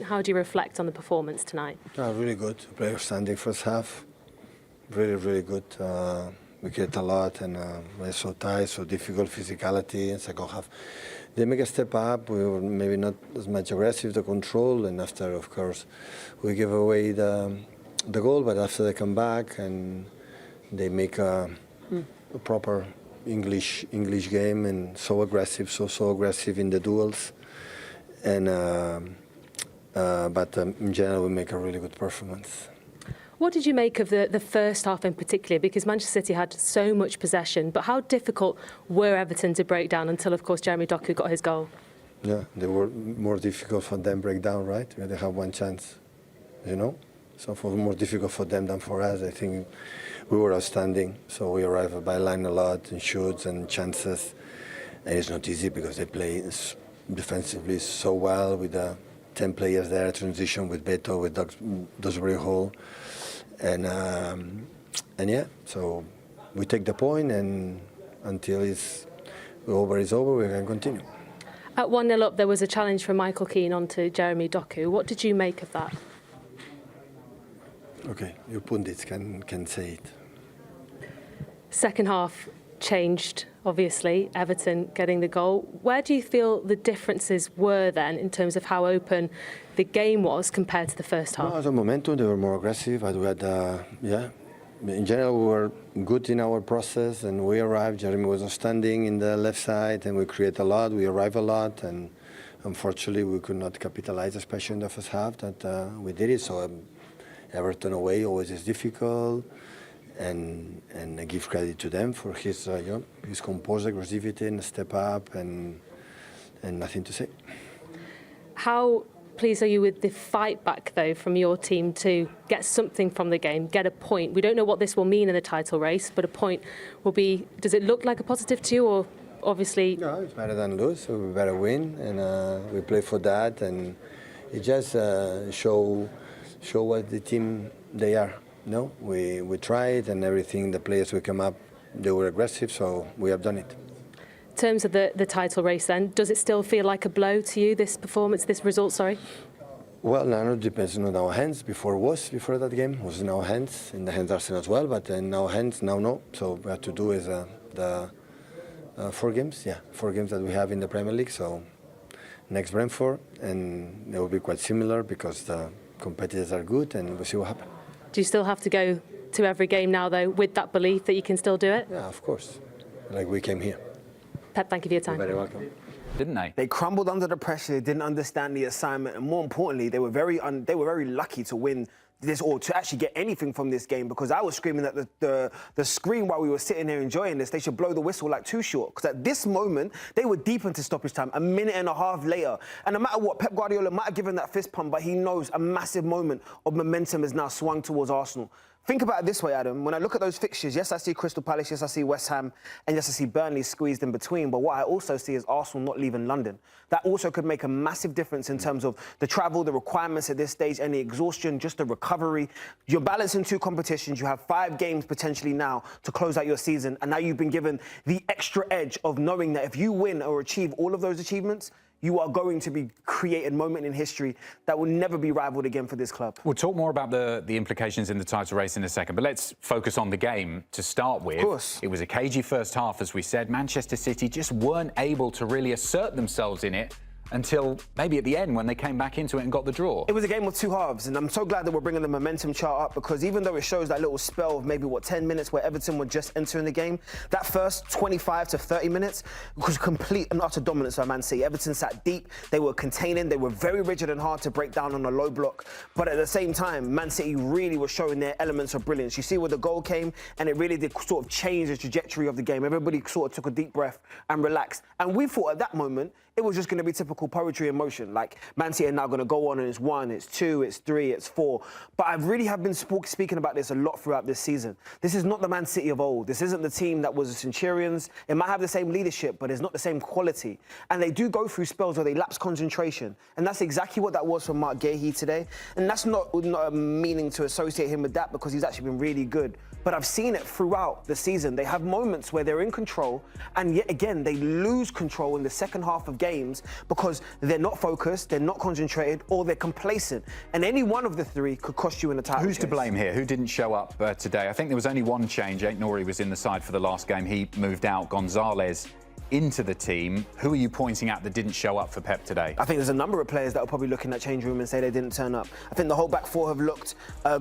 How do you reflect on the performance tonight? Really good. Play outstanding first half. Really, really good. We create a lot and we're so tight, so difficult physicality in second half. They make a step up. We were maybe not as much aggressive to control, and after, of course, we give away the goal. But after they come back and they make a proper English game, and so aggressive, so aggressive in the duels, and but in general we make a really good performance. What did you make of the first half in particular? Because Manchester City had so much possession, but how difficult were Everton to break down until, of course, Jeremy Doku got his goal? Yeah, they were more difficult for them break down, right? They had one chance, you know? So it was more difficult for them than for us. I think we were outstanding. So we arrived by line a lot in shoots and chances. And it's not easy because they play defensively so well with 10 players there, transition with Beto, with Dewsbury Hall. And yeah, so we take the point, and until it's over, we can continue. At 1-0 up, there was a challenge from Michael Keane onto Jeremy Doku. What did you make of that? Okay, your pundits can say it. Second half changed, obviously, Everton getting the goal. Where do you feel the differences were then in terms of how open the game was compared to the first half? No, as a momentum, they were more aggressive. But we had, in general, we were good in our process, and we arrived. Jeremy was outstanding in the left side, and we create a lot. We arrive a lot, and unfortunately, we could not capitalize, especially in the first half. That we did it. So Everton away always is difficult. And I give credit to them for his composed aggressivity and step up, and nothing to say. How pleased are you with the fight back, though, from your team to get something from the game, get a point? We don't know what this will mean in the title race, but a point will be, does it look like a positive to you, or obviously? No, it's better than lose, so we better win, and we play for that, and it just show what the team they are. No, we tried, and everything, the players we come up, they were aggressive, so we have done it. In terms of the title race then, does it still feel like a blow to you, this performance, this result, sorry? Well, now it depends on our hands. Before that game, it was in our hands, in the hands of Arsenal as well, but in our hands, now no. So what we have to do is the 4 games that we have in the Premier League, so next Brentford, and they will be quite similar because the competitors are good, and we'll see what happens. Do you still have to go to every game now, though, with that belief that you can still do it? Yeah, of course. Like we came here. Pep, thank you for your time. You're very welcome. Didn't they? They crumbled under the pressure. They didn't understand the assignment, and more importantly, they were very lucky to win this, or to actually get anything from this game, because I was screaming at the screen while we were sitting here enjoying this. They should blow the whistle like too short, because at this moment they were deep into stoppage time, a minute and a half later, and no matter what, Pep Guardiola might have given that fist pump, but he knows a massive moment of momentum has now swung towards Arsenal. Think about it this way, Adam. When I look at those fixtures, yes, I see Crystal Palace, yes, I see West Ham, and yes, I see Burnley squeezed in between. But what I also see is Arsenal not leaving London. That also could make a massive difference in terms of the travel, the requirements at this stage, any exhaustion, just the recovery. You're balancing 2 competitions. You have 5 games potentially now to close out your season, and now you've been given the extra edge of knowing that if you win or achieve all of those achievements, you are going to be creating a moment in history that will never be rivaled again for this club. We'll talk more about the implications in the title race in a second, but let's focus on the game to start with. Of course. It was a cagey first half, as we said. Manchester City just weren't able to really assert themselves in it until maybe at the end when they came back into it and got the draw. It was a game of 2 halves, and I'm so glad that we're bringing the momentum chart up, because even though it shows that little spell of maybe, 10 minutes where Everton were just entering the game, that first 25 to 30 minutes was complete and utter dominance by Man City. Everton sat deep, they were containing, they were very rigid and hard to break down on a low block, but at the same time, Man City really was showing their elements of brilliance. You see where the goal came, and it really did sort of change the trajectory of the game. Everybody sort of took a deep breath and relaxed, and we thought at that moment, it was just going to be typical poetry in motion. Like, Man City are now going to go on, and it's 1, it's 2, it's 3, it's 4. But I really have been speaking about this a lot throughout this season. This is not the Man City of old. This isn't the team that was the Centurions. It might have the same leadership, but it's not the same quality. And they do go through spells where they lapse concentration. And that's exactly what that was for Marc Guéhi today. And that's not meaning to associate him with that, because he's actually been really good. but I've seen it throughout the season. They have moments where they're in control, and yet again, they lose control in the second half of games because they're not focused, they're not concentrated, or they're complacent. And any one of the three could cost you in the title Who's chase. to blame here? Who didn't show up today? I think there was only one change. Aït-Nouri was in the side for the last game. He moved out. Gonzalez into the team. Who are you pointing at that didn't show up for Pep today? I think there's a number of players that will probably look in that change room and say they didn't turn up. I think the whole back four have looked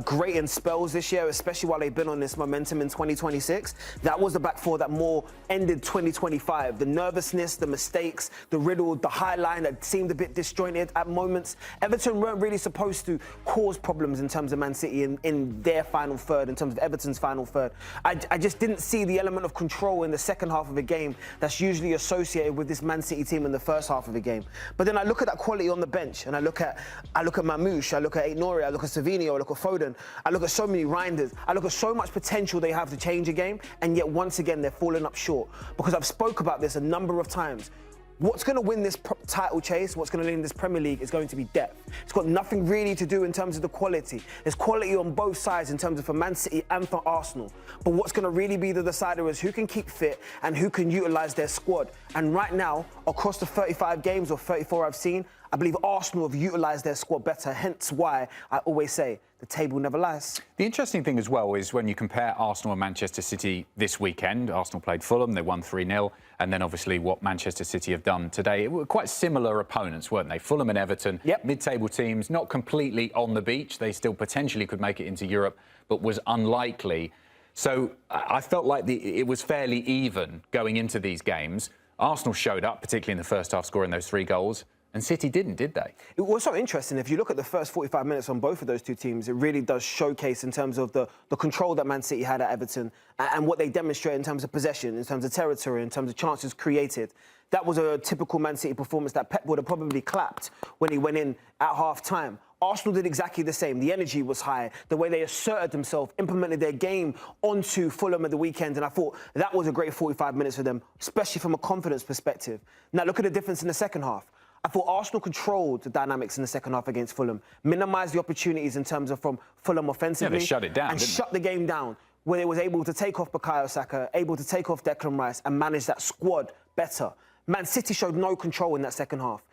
great in spells this year, especially while they've been on this momentum in 2026. That was the back four that more ended 2025. The nervousness, the mistakes, the riddle, the high line that seemed a bit disjointed at moments. Everton weren't really supposed to cause problems in terms of Man City in their final third, in terms of Everton's final third. I just didn't see the element of control in the second half of a game that's usually associated with this Man City team in the first half of the game. But then I look at that quality on the bench, and I look at Mamouche, I look at Aït-Nouri, I look at Savino, I look at Foden, I look at so many Reinders, I look at so much potential they have to change a game, and yet once again they're falling up short. Because I've spoke about this a number of times. What's going to win this title chase, what's going to win this Premier League is going to be depth. It's got nothing really to do in terms of the quality. There's quality on both sides in terms of for Man City and for Arsenal. But what's going to really be the decider is who can keep fit and who can utilise their squad. And right now, across the 35 games or 34 I've seen, I believe Arsenal have utilised their squad better, hence why I always say the table never lies. The interesting thing as well is when you compare Arsenal and Manchester City this weekend. Arsenal played Fulham, they won 3-0, and then obviously what Manchester City have done today. It were quite similar opponents, weren't they? Fulham and Everton, mid-table teams, not completely on the beach. They still potentially could make it into Europe, but was unlikely. So I felt like it was fairly even going into these games. Arsenal showed up, particularly in the first half, scoring those 3 goals. And City didn't, did they? It was so interesting. If you look at the first 45 minutes on both of those two teams, it really does showcase in terms of the control that Man City had at Everton and what they demonstrate in terms of possession, in terms of territory, in terms of chances created. That was a typical Man City performance that Pep would have probably clapped when he went in at half-time. Arsenal did exactly the same. The energy was high. The way they asserted themselves, implemented their game onto Fulham at the weekend, and I thought that was a great 45 minutes for them, especially from a confidence perspective. Now, look at the difference in the second half. I thought Arsenal controlled the dynamics in the second half against Fulham, minimised the opportunities in terms of from Fulham offensively. Yeah, they shut it down, and shut the game down, where they was able to take off Bukayo Saka, able to take off Declan Rice and manage that squad better. Man City showed no control in that second half.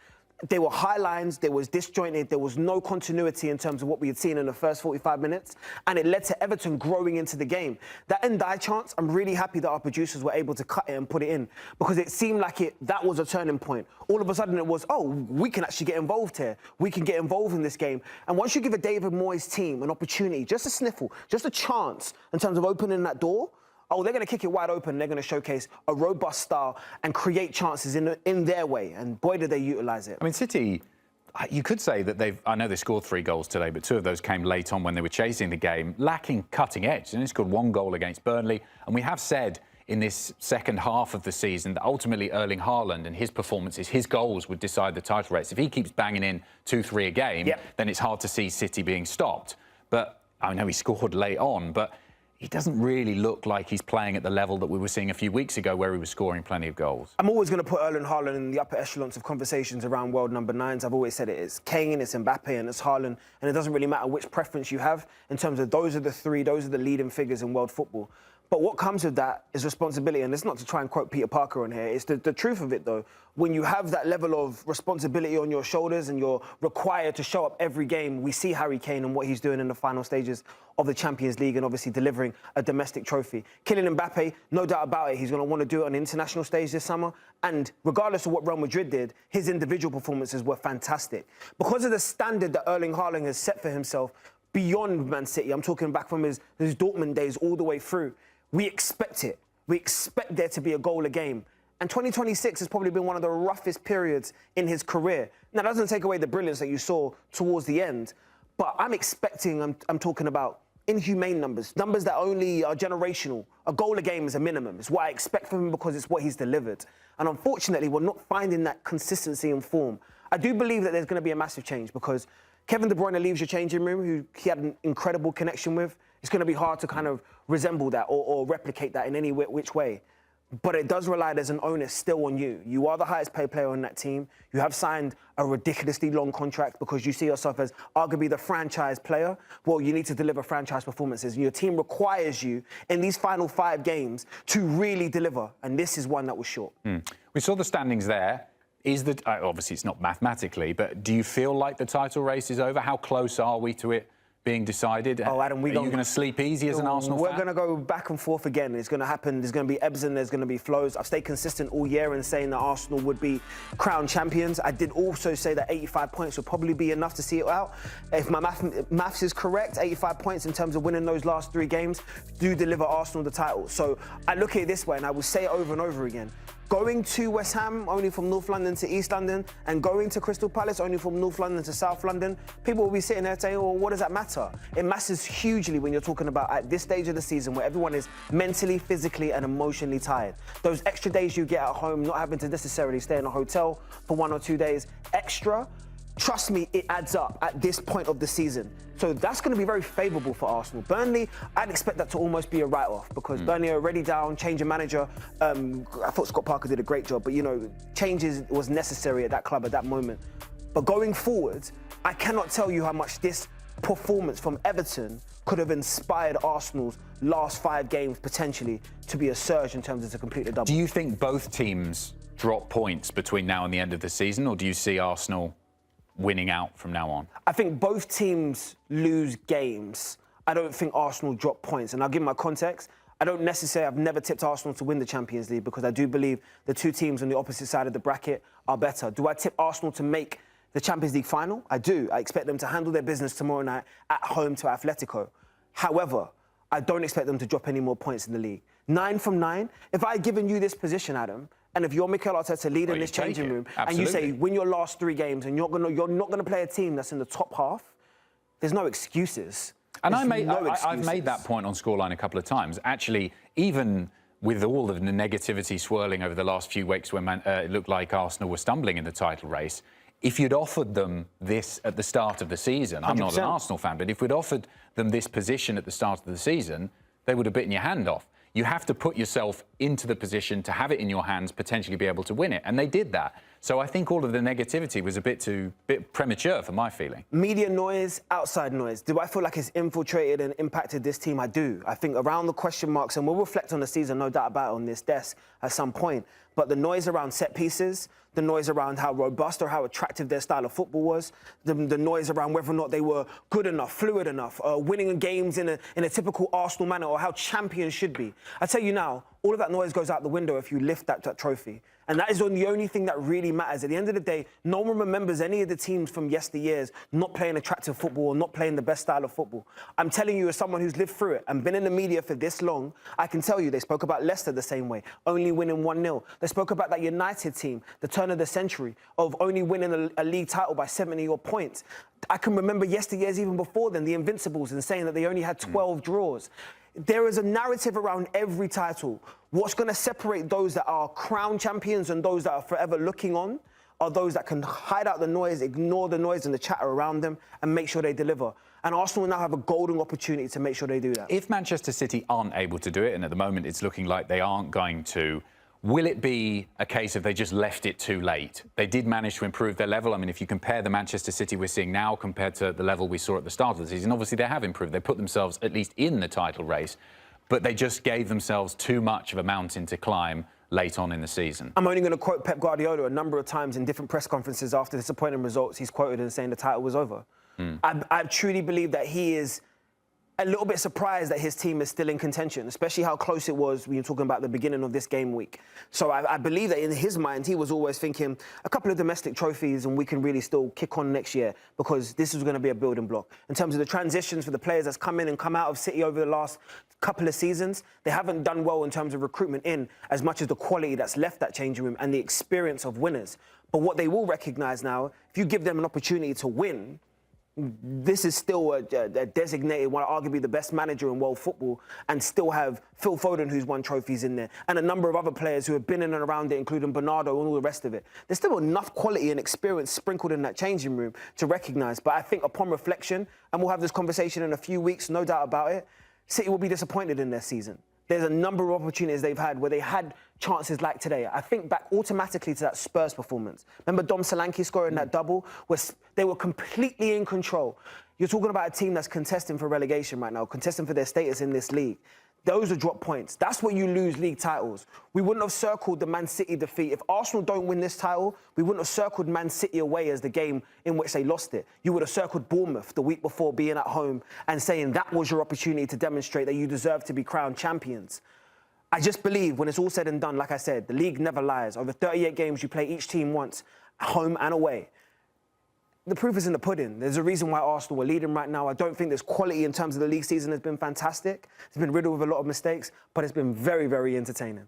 They were high lines, there was disjointed, there was no continuity in terms of what we had seen in the first 45 minutes, and it led to Everton growing into the game. That Ndiaye chance, I'm really happy that our producers were able to cut it and put it in, because it seemed like that was a turning point. All of a sudden it was, oh, we can actually get involved here. We can get involved in this game. And once you give a David Moyes team an opportunity, just a sniffle, just a chance in terms of opening that door, oh, they're going to kick it wide open. They're going to showcase a robust style and create chances in their way. And boy, did they utilise it. I mean, City, you could say that I know they scored 3 goals today, but 2 of those came late on when they were chasing the game, lacking cutting edge. And they scored 1 goal against Burnley. And we have said in this second half of the season that ultimately Erling Haaland and his performances, his goals would decide the title race. If he keeps banging in 2-3 a game, then it's hard to see City being stopped. But I know he scored late on, but he doesn't really look like he's playing at the level that we were seeing a few weeks ago where he was scoring plenty of goals. I'm always going to put Erling Haaland in the upper echelons of conversations around world number 9s. I've always said it is Kane, it's Mbappe and it's Haaland. And it doesn't really matter which preference you have in terms of those are the 3, those are the leading figures in world football. But what comes with that is responsibility. And it's not to try and quote Peter Parker on here. It's the truth of it, though. When you have that level of responsibility on your shoulders and you're required to show up every game, we see Harry Kane and what he's doing in the final stages of the Champions League and obviously delivering a domestic trophy. Kylian Mbappe, no doubt about it, he's going to want to do it on the international stage this summer. And regardless of what Real Madrid did, his individual performances were fantastic. Because of the standard that Erling Haaland has set for himself beyond Man City, I'm talking back from his Dortmund days all the way through, we expect it. We expect there to be a goal a game. And 2026 has probably been one of the roughest periods in his career. Now, that doesn't take away the brilliance that you saw towards the end, but I'm expecting, I'm talking about inhumane numbers that only are generational. A goal a game is a minimum. It's what I expect from him because it's what he's delivered. And unfortunately, we're not finding that consistency in form. I do believe that there's going to be a massive change because Kevin De Bruyne leaves your changing room, who he had an incredible connection with. It's going to be hard to kind of resemble that or replicate that in any which way. But it does rely, there's an onus still on you. You are the highest paid player on that team. You have signed a ridiculously long contract because you see yourself as arguably the franchise player. Well, you need to deliver franchise performances. And your team requires you in these final 5 games to really deliver. And this is one that was short. We saw the standings there. Is that obviously it's not mathematically, but do you feel like the title race is over? How close are we to it being decided? Oh, Adam, are you going to sleep easy as an Arsenal fan? We're going to go back and forth again. It's going to happen. There's going to be ebbs and there's going to be flows. I've stayed consistent all year in saying that Arsenal would be crowned champions. I did also say that 85 points would probably be enough to see it out. If my maths is correct, 85 points in terms of winning those last 3 games do deliver Arsenal the title. So I look at it this way, and I will say it over and over again. Going to West Ham, only from North London to East London, and going to Crystal Palace, only from North London to South London, people will be sitting there saying, well, what does that matter? It matters hugely when you're talking about at this stage of the season where everyone is mentally, physically, and emotionally tired. Those extra days you get at home, not having to necessarily stay in a hotel for 1 or 2 days extra, trust me, it adds up at this point of the season. So that's going to be very favourable for Arsenal. Burnley, I'd expect that to almost be a write-off because Burnley are already down, change of manager. I thought Scott Parker did a great job, but, you know, changes was necessary at that club at that moment. But going forward, I cannot tell you how much this performance from Everton could have inspired Arsenal's last 5 games potentially to be a surge in terms of to complete the double. Do you think both teams drop points between now and the end of the season, or do you see Arsenal winning out from now on? I think both teams lose games. I don't think Arsenal drop points. And I'll give my context. I've never tipped Arsenal to win the Champions League because I do believe the 2 teams on the opposite side of the bracket are better. Do I tip Arsenal to make the Champions League final? I do. I expect them to handle their business tomorrow night at home to Atletico. However, I don't expect them to drop any more points in the league. 9 from 9. If I had given you this position, Adam, and if you're Mikel Arteta leading this changing room, and you say win your last 3 games, and you're not gonna play a team that's in the top half, there's no excuses. And I've made that point on Scoreline a couple of times. Actually, even with all of the negativity swirling over the last few weeks when it looked like Arsenal were stumbling in the title race, if you'd offered them this at the start of the season, I'm not an Arsenal fan, but if we'd offered them this position at the start of the season, they would have bitten your hand off. You have to put yourself into the position to have it in your hands, potentially be able to win it. And they did that. So I think all of the negativity was a bit premature for my feeling. Media noise, outside noise. Do I feel like it's infiltrated and impacted this team? I do. I think around the question marks, and we'll reflect on the season, no doubt about it, on this desk at some point. But the noise around set pieces, the noise around how robust or how attractive their style of football was, the noise around whether or not they were good enough, fluid enough, winning games in a typical Arsenal manner, or how champions should be. I tell you now, all of that noise goes out the window if you lift that trophy. And that is the only thing that really matters. At the end of the day, no one remembers any of the teams from yesteryears not playing attractive football or not playing the best style of football. I'm telling you, as someone who's lived through it and been in the media for this long, I can tell you they spoke about Leicester the same way, only winning 1-0. They spoke about that United team, the turn of the century, of only winning a league title by 70-odd points. I can remember yesteryears even before then, the Invincibles, and saying that they only had 12 draws. There is a narrative around every title. What's going to separate those that are crown champions and those that are forever looking on are those that can hide out the noise, ignore the noise and the chatter around them, and make sure they deliver. And Arsenal now have a golden opportunity to make sure they do that. If Manchester City aren't able to do it, and at the moment it's looking like they aren't going to, will it be a case of they just left it too late? They did manage to improve their level. I mean, if you compare the Manchester City we're seeing now compared to the level we saw at the start of the season, obviously they have improved. They put themselves at least in the title race, but they just gave themselves too much of a mountain to climb late on in the season. I'm only going to quote Pep Guardiola a number of times in different press conferences after disappointing results. He's quoted as saying the title was over. I truly believe that he is a little bit surprised that his team is still in contention, especially how close it was when you're talking about the beginning of this game week. So I believe that in his mind, he was always thinking a couple of domestic trophies and we can really still kick on next year because this is going to be a building block. In terms of the transitions for the players that's come in and come out of City over the last couple of seasons, they haven't done well in terms of recruitment in as much as the quality that's left that changing room and the experience of winners. But what they will recognise now, if you give them an opportunity to win, this is still a designated, one arguably the best manager in world football, and still have Phil Foden, who's won trophies in there, and a number of other players who have been in and around it, including Bernardo and all the rest of it. There's still enough quality and experience sprinkled in that changing room to recognise. But I think upon reflection, and we'll have this conversation in a few weeks, no doubt about it, City will be disappointed in their season. There's a number of opportunities they've had where they had chances like today. I think back automatically to that Spurs performance. Remember Dom Solanke scoring that double? Where they were completely in control. You're talking about a team that's contesting for relegation right now, contesting for their status in this league. Those are drop points. That's what you lose league titles. We wouldn't have circled the Man City defeat. If Arsenal don't win this title, we wouldn't have circled Man City away as the game in which they lost it. You would have circled Bournemouth the week before being at home and saying that was your opportunity to demonstrate that you deserve to be crowned champions. I just believe when it's all said and done, like I said, the league never lies. Over 38 games, you play each team once, home and away. The proof is in the pudding. There's a reason why Arsenal are leading right now. I don't think there's quality in terms of the league season has been fantastic. It's been riddled with a lot of mistakes, but it's been very, very entertaining.